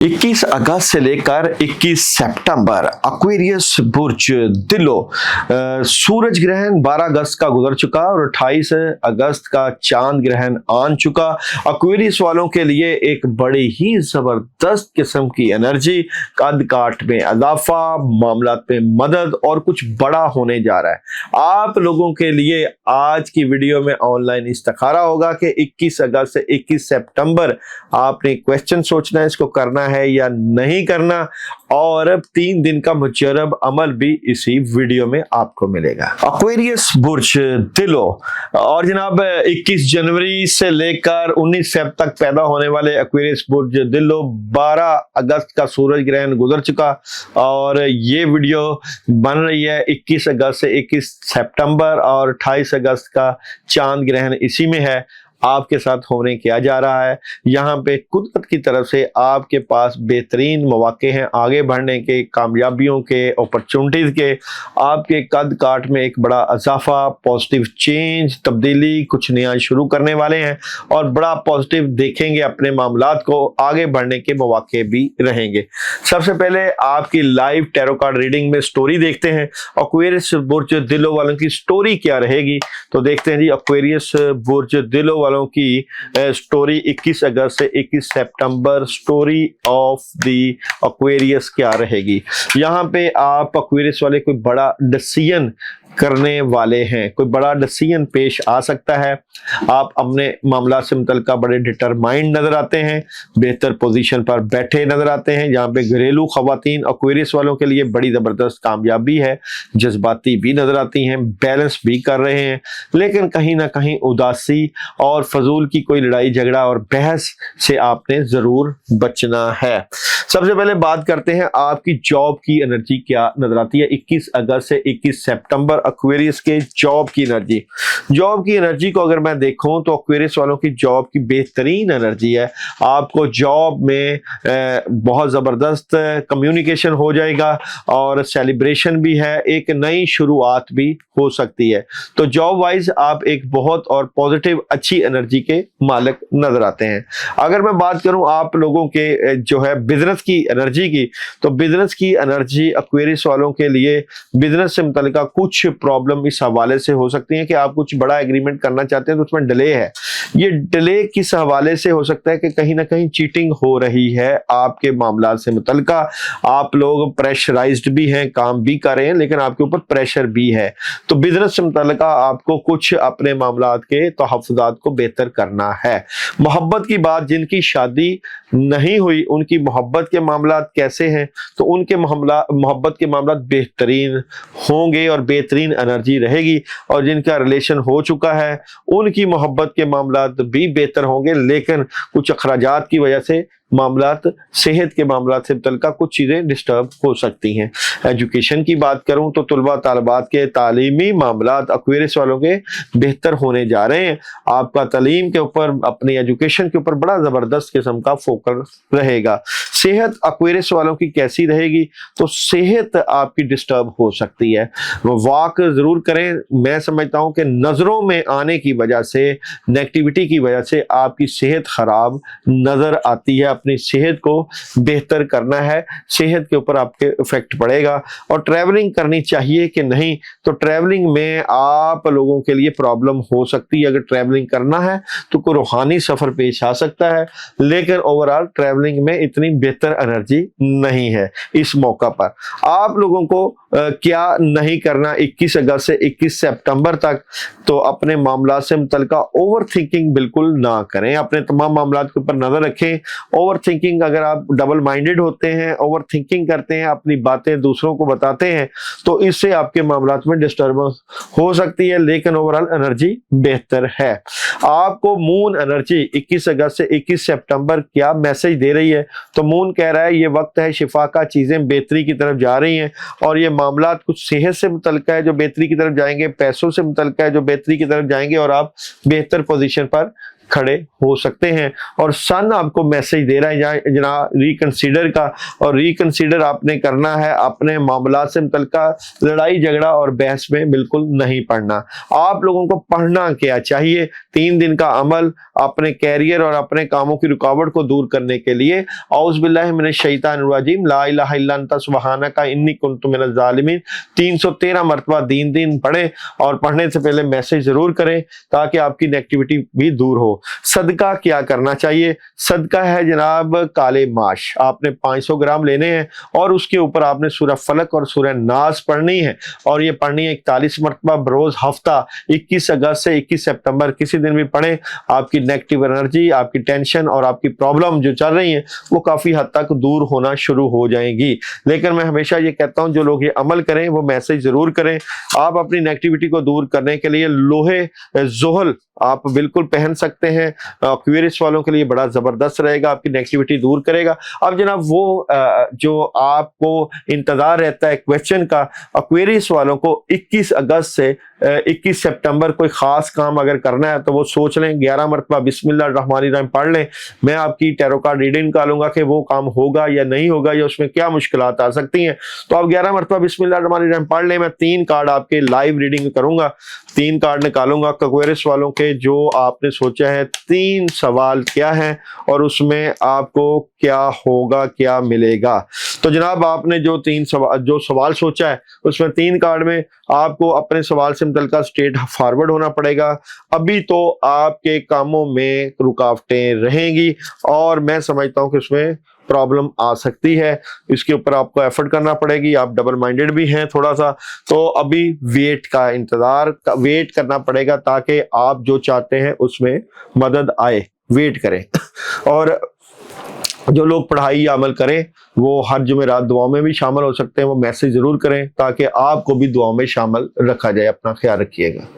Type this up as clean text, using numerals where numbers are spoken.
21 अगस्त से लेकर 21 सितंबर एक्वेरियस बुर्ज दिलो सूरज ग्रहण 12 अगस्त का गुजर चुका और 28 अगस्त का चांद ग्रहण आन चुका। एक्वेरियस वालों के लिए एक बड़ी ही जबरदस्त किस्म की एनर्जी, कद काठ में इजाफा, मामलात में मदद और कुछ बड़ा होने जा रहा है। आप लोगों के लिए आज की वीडियो में ऑनलाइन इस्तिखारा होगा कि 21 अगस्त से 21 सितंबर आपने क्वेश्चन सोचना है, इसको करना है या नहीं करना, और 3 दिन का मुजरब अमल भी इसी वीडियो में आपको मिलेगा। एक्वेरियस बुर्ज दिलो और जनाब 21 जनवरी से लेकर 19 फेब तक पैदा होने वाले एक्वेरियस बुर्ज दिलो 12 अगस्त का सूरज ग्रहण गुजर चुका और ये वीडियो बन रही है 21 अगस्त से 21 सितंबर और 28 अगस्त का चांद ग्रहण इसी में है। आपके साथ होने क्या जा रहा है, यहाँ पे कुदरत की तरफ से आपके पास बेहतरीन मौके हैं आगे बढ़ने के, कामयाबियों के, अपॉर्चुनिटीज के। आपके कद काठ में एक बड़ा इजाफा, पॉजिटिव चेंज, तब्दीली, कुछ नया शुरू करने वाले हैं और बड़ा पॉजिटिव देखेंगे। अपने मामलात को आगे बढ़ने के मौके भी रहेंगे। सबसे पहले आपकी लाइव टैरो कार्ड रीडिंग में स्टोरी देखते हैं। एक्वेरियस बुर्ज दिलो वालों की स्टोरी क्या रहेगी, तो देखते हैं जी। एक्वेरियस बुर्ज दिलो वालों की स्टोरी 21 अगस्त से 21 सितंबर, स्टोरी ऑफ द एक्वेरियस क्या रहेगी। यहाँ पे आप एक्वेरियस वाले कोई बड़ा डिसीजन करने वाले हैं, कोई बड़ा डिसीजन पेश आ सकता है। आप अपने मामला से मुतल्लिका बड़े डिटरमाइंड नजर आते हैं, बेहतर पोजीशन पर बैठे नजर आते हैं। यहाँ पे घरेलू खवातीन एक्वेरियस वालों के लिए बड़ी जबरदस्त कामयाबी है, जज्बाती भी नजर आती हैं, बैलेंस भी कर रहे हैं, लेकिन कहीं ना कहीं उदासी और फजूल की कोई लड़ाई झगड़ा और बहस से आपने जरूर बचना है। सबसे पहले बात करते हैं आपकी जॉब की एनर्जी क्या नजर आती है 21 अगस्त से 21 सितंबर एक्वेरियस के जॉब की एनर्जी। जॉब की एनर्जी को अगर मैं देखूं तो एक्वेरियस वालों की जॉब की बेहतरीन एनर्जी है। आपको जॉब में बहुत जबरदस्त कम्युनिकेशन हो जाएगा और सेलिब्रेशन भी है, एक नई शुरुआत भी हो सकती है। तो जॉब वाइज आप एक बहुत और पॉजिटिव अच्छी एनर्जी के मालिक नजर आते हैं। अगर मैं बात करूं आप लोगों के जो है बिजनेस की एनर्जी की, तो बिजनेस की एनर्जी एक्वेरियस वालों के लिए बिजनेस से मुतल्लिका कुछ प्रॉब्लम इस हवाले से हो सकती है कि आप कुछ बड़ा एग्रीमेंट करना चाहते हैं तो उसमें डिले है। ये डिले किस हवाले से हो सकता है कि कहीं ना कहीं चीटिंग हो रही है आपके मामला से मुतल्लिका। आप लोग प्रेशराइज्ड भी हैं, काम भी कर रहे हैं, लेकिन आपके ऊपर प्रेशर भी है। तो बिजनेस से मुतल्लिका आपको कुछ अपने मामलात के तहफ़्फ़ुज़ात को बेहतर करना है। मोहब्बत की बात, जिनकी शादी नहीं हुई उनकी मोहब्बत के मामलात कैसे हैं, तो उनके मोहब्बत के मामलात बेहतरीन होंगे और बेहतरीन एनर्जी रहेगी। और जिनका रिलेशन हो चुका है उनकी मोहब्बत के मामलात भी बेहतर होंगे, लेकिन कुछ अखराजात की वजह से मामलात, सेहत के मामलात से मुतल्लिका कुछ चीज़ें डिस्टर्ब हो सकती हैं। एजुकेशन की बात करूं तो तुलबा तालिबात के तालीमी मामलात एक्वेरियस वालों के बेहतर होने जा रहे हैं। आपका तालीम के ऊपर, अपनी एजुकेशन के ऊपर बड़ा ज़बरदस्त किस्म का फोकस रहेगा। सेहत एक्वेरियस वालों की कैसी रहेगी, तो सेहत आपकी डिस्टर्ब हो सकती है। वॉक ज़रूर करें। मैं समझता हूं कि नज़रों में आने की वजह से, नेगेटिविटी की वजह से आपकी सेहत ख़राब नज़र आती है। अपनी सेहत को बेहतर करना है, सेहत के ऊपर आपके इफेक्ट पड़ेगा। और ट्रैवलिंग करनी चाहिए कि नहीं, तो ट्रैवलिंग में आप लोगों के लिए प्रॉब्लम हो सकती है। अगर ट्रैवलिंग करना है तो कोई रूहानी सफर पेश आ सकता है, लेकिन ओवरऑल ट्रैवलिंग में इतनी बेहतर एनर्जी नहीं है इस मौका पर। आप लोगों को क्या नहीं करना 21 अगस्त से 21 सितंबर तक, तो अपने मामला से मुतल्लिका ओवर थिंकिंग बिल्कुल ना करें। अपने तमाम मामला के ऊपर नजर रखें। ओवर थिंकिंग, अगर आप डबल माइंडेड होते हैं, ओवर थिंकिंग करते हैं, अपनी बातें दूसरों को बताते हैं, तो इससे आपके मामलात में डिस्टर्बेंस हो सकती है, लेकिन ओवरऑल एनर्जी बेहतर है। आपको मून एनर्जी 21 अगस्त से 21 सितंबर क्या मैसेज दे रही है, तो मून कह रहा है ये वक्त है शिफा का, चीजें बेहतरी की तरफ जा रही हैं और ये मामलात कुछ सेहत से मुतल्लिका है जो बेहतरी की तरफ जाएंगे, पैसों से मुतल्लिका है जो बेहतरी की तरफ जाएंगे और आप बेहतर पोजीशन पर खड़े हो सकते हैं। और सन आपको मैसेज दे रहा है जनाब रिकंसीडर का, और रिकंसीडर आपने करना है, अपने मामला से मुतल्लिका लड़ाई झगड़ा और बहस में बिल्कुल नहीं पढ़ना। आप लोगों को पढ़ना क्या चाहिए? 3 दिन का अमल अपने कैरियर और अपने कामों की रुकावट को दूर करने के लिए। औज़ु बिल्लाहि मिनश शैतानिर रजीम, ला इलाहा इल्ला अंता सुब्हानका इन्नी कुन्तु मिनज़ ज़ालिमीन 313 मरतबा दिन पढ़ें, और पढ़ने से पहले मैसेज जरूर करें ताकि आपकी नेगेटिविटी भी दूर हो। सदका क्या करना चाहिए? सदका है जनाब काले माश, आपने 500 ग्राम लेने हैं और उसके ऊपर आपने सूरह फलक और सूरह नास पढ़नी है, और ये पढ़नी है 41 मरतबा बरोज हफ्ता। 21 अगस्त से 21 सितंबर किसी दिन भी पढ़ें, आपकी नेगेटिव एनर्जी, आपकी टेंशन और आपकी प्रॉब्लम जो चल रही है वो काफी हद तक दूर होना शुरू हो जाएंगी। लेकिन मैं हमेशा ये कहता हूं जो लोग ये अमल करें वो मैसेज जरूर करें। आप अपनी नेगेटिविटी को दूर करने के लिए लोहे जोहल आप बिल्कुल पहन सकते हैं, एक्वेरियस वालों के लिए बड़ा जबरदस्त रहेगा, आपकी नेगेटिविटी दूर करेगा। अब जनाब वो जो आपको इंतजार रहता है क्वेश्चन का, एक्वेरियस वालों को 21 अगस्त से 21 सितंबर कोई खास काम अगर करना है तो वो सोच लें, 11 मरतबा बिस्मिल्लाहिर्रहमानिर्रहीम पढ़ लें। मैं आपकी टैरो कार्ड रीडिंग निकालूंगा कि वो काम होगा या नहीं होगा, या उसमें क्या मुश्किलात आ सकती हैं। तो आप 11 मरतबा बिस्मिल्लाहिर्रहमानिर्रहीम पढ़ लें। मैं 3 कार्ड आपके लाइव रीडिंग करूंगा, 3 कार्ड निकालूंगा एक्वेरियस वालों के, जो आपने सोचा है 3 सवाल क्या है और उसमें आपको क्या होगा, क्या मिलेगा। तो जनाब आपने जो सवाल सोचा है उसमें 3 कार्ड में आपको अपने सवाल से मुतल्लिका स्ट्रेट फॉरवर्ड होना पड़ेगा। अभी तो आपके कामों में रुकावटें रहेंगी और मैं समझता हूं कि उसमें प्रॉब्लम आ सकती है, इसके ऊपर आपको एफर्ट करना पड़ेगी। आप डबल माइंडेड भी हैं थोड़ा सा, तो अभी वेट करना पड़ेगा ताकि आप जो चाहते हैं उसमें मदद आए। वेट करें और जो लोग पढ़ाई या अमल करें वो हर जुमेरात दुआओं में भी शामिल हो सकते हैं, वो मैसेज जरूर करें ताकि आपको भी दुआओं में शामिल रखा जाए। अपना ख्याल रखिएगा।